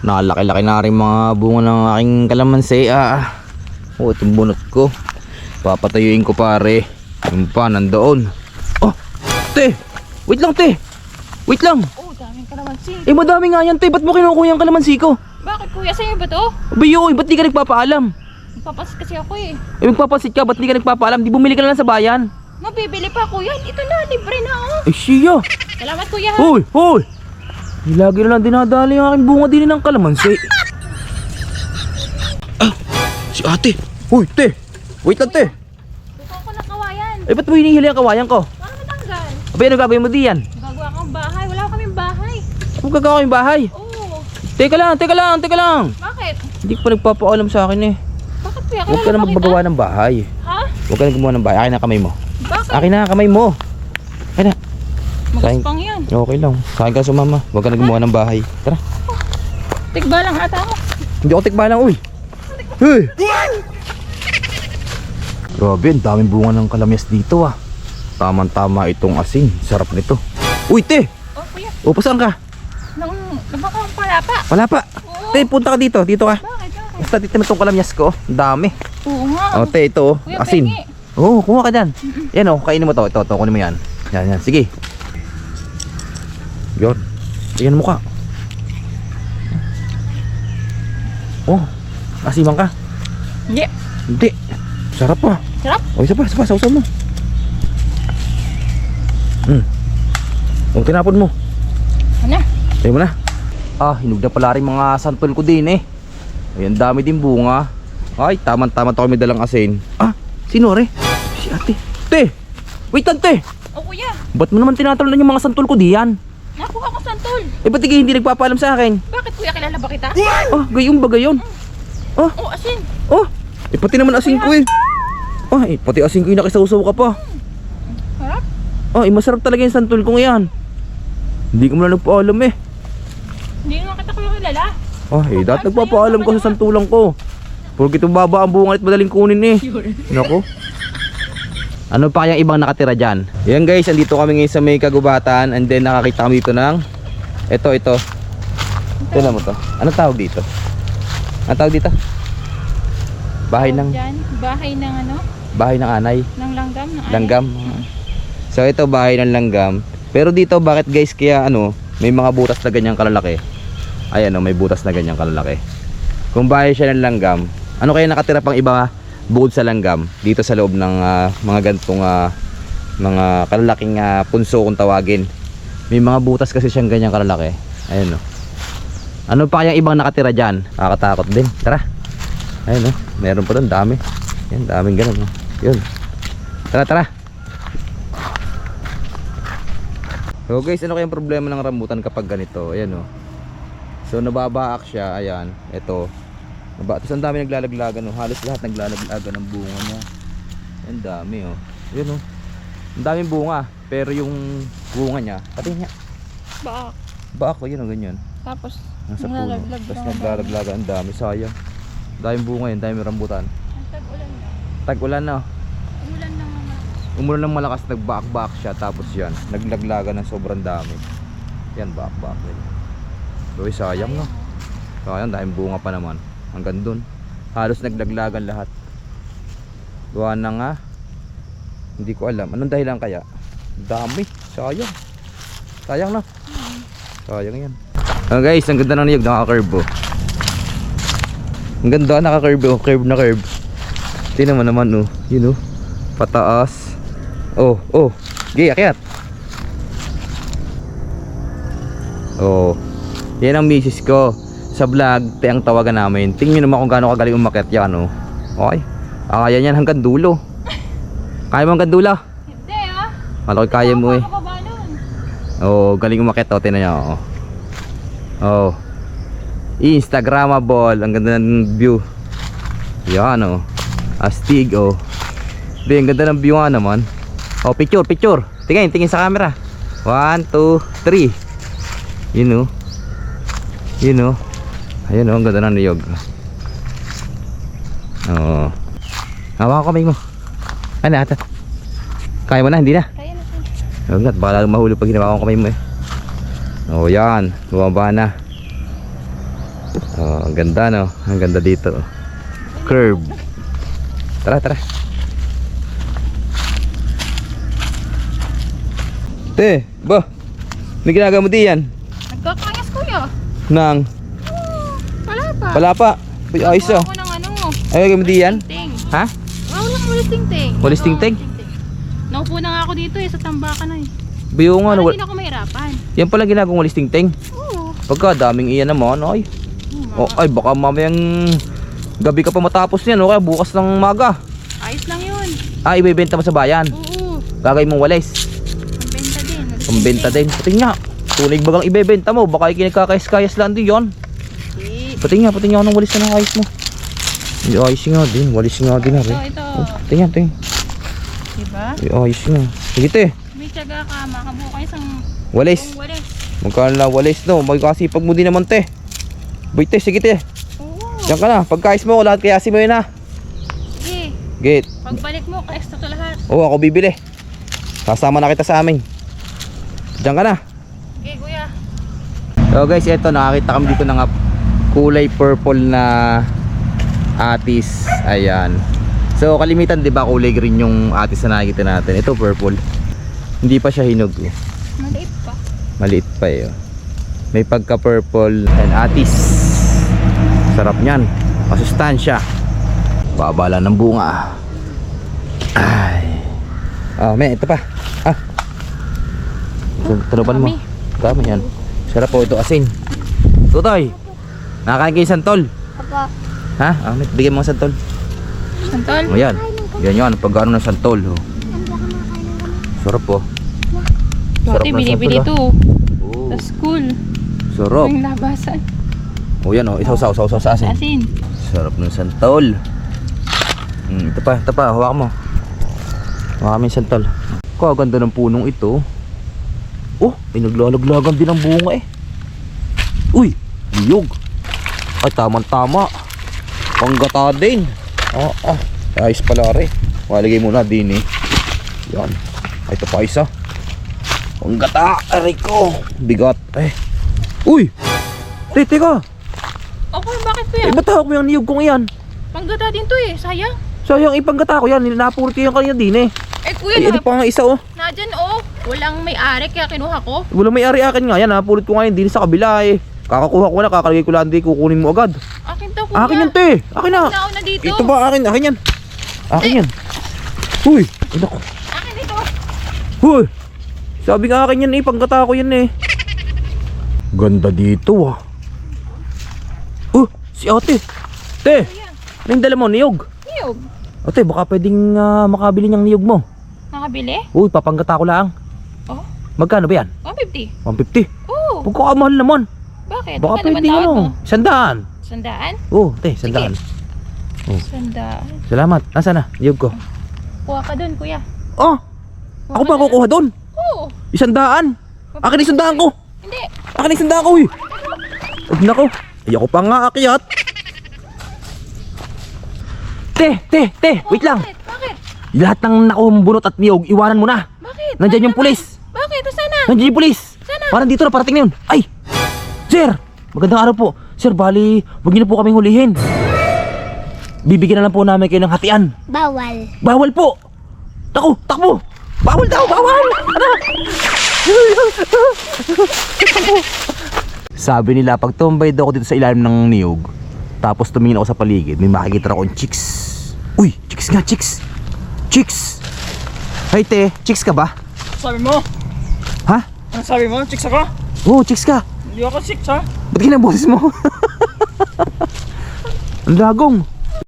Nakalaki-laki na rin mga bunga ng aking kalamansi. Oh, itong bunot ko. Papatayuin ko pare. Yung pa, nandoon. Oh, te! Wait lang, te! Wait lang! Oh, daming kalamansi. Eh, madami nga yan, te. Ba't mo kinukuha yung kalamansi ko? Bakit kuya? Sa'yo ba to? Abayo, ba't di ka nagpapaalam? Magpapasit kasi ako eh. Eh, magpapasit ka, ba't di ka nagpapaalam? Di bumili ka na lang sa bayan. Mabibili pa kuya. Ito na, libre na oh. Eh, siya! Salamat kuya ha. Hoy! Hoy! Lagi na lang dinadali yung aking bunga din ng kalamansi. Si ate! Hoy, te! Wait lang, te! Tuto ko na kawayan. Eh, ba't mo hinihili ang kawayan ko? Para matanggal. Abay, ano gagawin mo diyan? Gagawa kang bahay. Wala kaming bahay. Kung gagawa yung bahay? Oo. Teka lang, teka lang, teka lang! Bakit? Hindi ka pa nagpapaalam sa akin eh. Bakit kuya? Huwag ka Kilala na ba kita? magbagawa ng bahay. Ha? Huwag ka na gumawa ng bahay. Akin na kamay mo. Bakit? Akin na kamay mo. Akin na. Magaspang yan. Okay lang. Sa akin ka sumama. Huwag ka na gumawa ng bahay. Tara. Tigba lang ata ako. Hindi ako tikbalang, uy. Hey! Grabe, ang daming bunga ng kalamyas dito ah. Tama-tama itong asin. Sarap nito. Uy, te! Oh kuya. O, pasaan ka? Nang nabakang palapa. Wala pa. Oo. Te, punta ka dito. Dito ka. Bakit? Bakit? Basta dito na itong kalamyas ko. Ang dami. Oo nga. O, te, ito. Kuya, Asin. pengi. Oo, kuha ka dyan. Yan o, kainin mo to. Ito, kunin mo yan. Yan, yan. Sige. Yun. Tingnan mo ka. Oh, asiman ka. Hindi. Hindi. Sarap pa. Sarap. O, isa pa, sausaw mo. Huwag tinapon mo. Ano? Tayo mo na. Hinug na pala rin mga santol ko din eh. Ayan, dami din bunga. Ay, tama-tama to kami dalang asin. Sino re? Si ate. Te! Wait lang, te! Oh kuya. Ba't mo naman tinatalon yung mga santol ko diyan? Nakuha ko santol. Eh, ba't hindi nagpapaalam sa akin? Bakit kuya? Kilala ba kita? Gayon ba gayon? Oh, asin. Pati naman asin ko eh. Pati asin ko yung nakisawsaw ka pa. Harap. Masarap talaga yung santol ko ngayon. Hindi ko mo na nagpaalam eh. Hindi nga kita kuya kilala. Dati nagpapaalam ko sa santulang ko. Porque baba ang bunga at madaling kunin eh. Nako. Ano pa kayang ibang nakatira dyan? Yan guys, andito kami ngayon sa may kagubatan. And then nakakita kami dito ng ito. Tignan mo to. Anong tawag dito? Anong tawag dito? Bahay ng Diyan, bahay ng ano? Bahay ng anay. Ng langgam. Ng Langgam. So ito bahay ng langgam. Pero dito bakit guys kaya may mga butas na ganyang kalalaki? Ayan may butas na ganyang kalalaki. Kung bahay siya ng langgam, ano kaya nakatira pang iba bukod sa langgam dito sa loob ng mga gantong mga kalalaking punso kung tawagin. May mga butas kasi siyang ganyang kalalaki. Ayan Ano pa kaya ibang nakatira dyan? Nakakatakot din. Tara. Ayan meron pa doon dami. Yan, daming ganun. Yun. Tara. So guys, ano kayang problema ng rambutan kapag ganito? Ayan So nababaak siya, ayan. Ito. Tapos ang dami naglalaglagan halos lahat naglalaglagan ng bunga niya. Ang dami Yun Ang daming bunga, pero yung bunga niya, pati niya. Baak ko yun ganyan. Tapos Nasa puno. naglalaglag Tapos na naglalaglagan, ang dami, sayang. Daming bunga yun, daming rambutan. Ang tag-ulan na. Tag-ulan Umulan na nga. Umulan ng malakas, nagbaak-baak siya. Tapos yan, naglaglagan ng sobrang dami. Yan, baak-baak din. Uy, sayang Sayang, daming bunga pa naman. Hanggang dun, halos naglaglagan lahat. Gawa na nga, hindi ko alam anong dahilan kaya. Dami, sayang. Sayang na. Sayang yan. Guys, ang ganda ng niyog, naka-curve Ang ganda, naka-curve curve na curve. Tingnan mo naman yun pataas. Gaya, akyat. Yan ang misis ko sa vlog, ang tawagan namin. Tingnan naman kung gaano kagaling umakyat yan Okay. Kaya yan hanggang dulo. Kaya mo hanggang dulo? Hindi Malaki kaya mo eh. Nakakababa nun. Galing umakyat tingnan niyo Instagramable. Ang ganda ng view. Yan astig ang ganda ng view nga naman. Picture. Tingin sa camera. 1, 2, 3. Yun Ayun ang ganda ng niyog. Hawakan ko kamay mo. Ano ata? Kaya mo na, hindi na? Kaya na. Huwag baka lang mahulog pag hinawakan ko kamay mo yan. Bumaba na. Oh, ang ganda no. Ang ganda dito. Curve. Tara, tara. Te, ba? May ginagawa mo diyan? Nagkakayas kuya. Nang Wala pa. palapa. Uy, ayos oh. Ako ng ano. Ay, gagawin mo diyan? Ting. Ha? Wow, lang walis ting-ting. Walis ting-ting? Naupo na nga ako dito sa tambakan na eh. Biyo nga, Parang no, hindi na ako mahirapan. yan pala ginagawang walis ting-ting. Oo. Pagka daming iyan naman, ay. Oh, ay, baka mamayang gabi ka pa matapos yan, o kaya bukas ng maga. Ayos lang yun. Ah, ibebenta mo sa bayan. Oo. Gagawin mong walis. Pambenta din. Pambenta din. Pati nga. Tunig bagang ibebenta mo. Baka ikinagkakayas-kayas lang din yun. Eh, Pati nga ng walis na ayos mo. Ay, ayos nga din. Walis nga din na rin. ito. Pati nga. Diba? Ay, ayos nga. Sige te. May tiyaga ka. Makabuo kayo isang Walis. walis. Magkano na walis no? Magkasipag mo din naman te. Boy te, sige te. Oo. Diyan ka na. Pagkais mo, lahat kayasin mo yun ha. Sige. Gate. Pagbalik mo, ka-extra to lahat. Oo, ako bibili. Sasama na kita sa amin. Diyan ka na. Okay, kuya. So guys, eto nakakita kami dito ng kulay purple na atis. Ayan. So kalimitan 'di ba kulay green yung atis na nakikita natin. Ito purple. Hindi pa siya hinog. Maliit pa. Maliit pa eh. Oh. May pagka purple and atis. Sarap niyan. Masustansya. Babala ng bunga. Ay. Ah, may ito pa. Ah. Tunuban mo. Dami yan. Sarap po ito asin. Tutoy. Nakakain kayo santol. Papa. Ha? Ah, may bigyan mo ng santol. Santol? O yan. Yan yan. Pagkano ng santol. Oh. Sarap po. Sarap Dati ng binibili santol, ito. Oh. Sa school. Sarap. Yung labasan. O yan o. Isaw sa asin. Asin. Sarap ng santol. Ito pa. Hawak mo. Hawak kami yung santol. Kaganda ng punong ito. Oh, may naglalaglagan din ang bunga eh. Uy, liyog. Ay, tamang-tama. Panggata din. Ayos pala rin. Maligay muna din eh. Yan. Ay, ito pa isa. Panggata. Aray ko. Bigat. Eh. Uy. Teka. Okay, bakit kuya? Ba't hawak mo yung niyog kong iyan? Panggata din to eh, sayang. Sayang ipanggata ko yan. Napulot ko yung kanina din eh. Eh kuya, Ay, ito pa nga isa oh. nadyan oh. Walang may-ari kaya kinuha ko. Walang may-ari akin nga yan. Napulot ko ngayon din sa kabila eh. Kakakuha ko na. Kakalagay ko lang din. Kukunin mo agad. Akin to kuya. Akin yan te. Akin na. Nauna dito. Ito ba akin? Akin yan. Akin yan. Uy. Ay, naku. Akin dito. Uy. Sabi nga akin yan eh. Panggata ko yan eh. Ganda dito ah. Si ate. Te. Kuya, Ano yung dala mo? Niyog. niyog. Ate baka pwedeng makabili niyang niyog mo. Nakabili? Uy papanggata ko lang. Oh, Magkano ba yan? 150. 150. Oh, Pagkakamahal naman. bakit? Baka Magkano ba pwede tawad mo? ano. 100. Sandaan? Te 100. Sandaan. Salamat. Nasaan na? Niyog ko. Kuha ka dun kuya. Oh. Ako ba kukuha doon? Oo. 100. Akin 100 ko. Hindi. Akin 100 ko. Huwag na ko. Ayoko pa nga akyat. Te, wait lang. Bakit? Lahat ng nakuhang bunot at niyog, iwanan mo na. Bakit? Nandyan yung pulis. Bakit? Sana? Nandiyan yung pulis. Sana? Parang dito na, parating na yun. Ay! Sir! Magandang araw po. Sir, bali, huwag niyo na po kaming hulihin. Bibigyan na lang po namin kayo ng hatian. Bawal. Bawal po! Takbo! Bawal daw! Bawal! Ano? Sabi nila, pag tumbay daw ako dito sa ilalim ng niyog, tapos tumingin ako sa paligid, may makikita akong chicks. Uy! Chicks nga! Chicks! Hey te, chicks ka ba? Sabi mo? Ha? Ano sabi mo? Chicks ako? Oo, chicks ka! Hindi ako chicks ha? Ba't kinang boses mo? Ang lagong.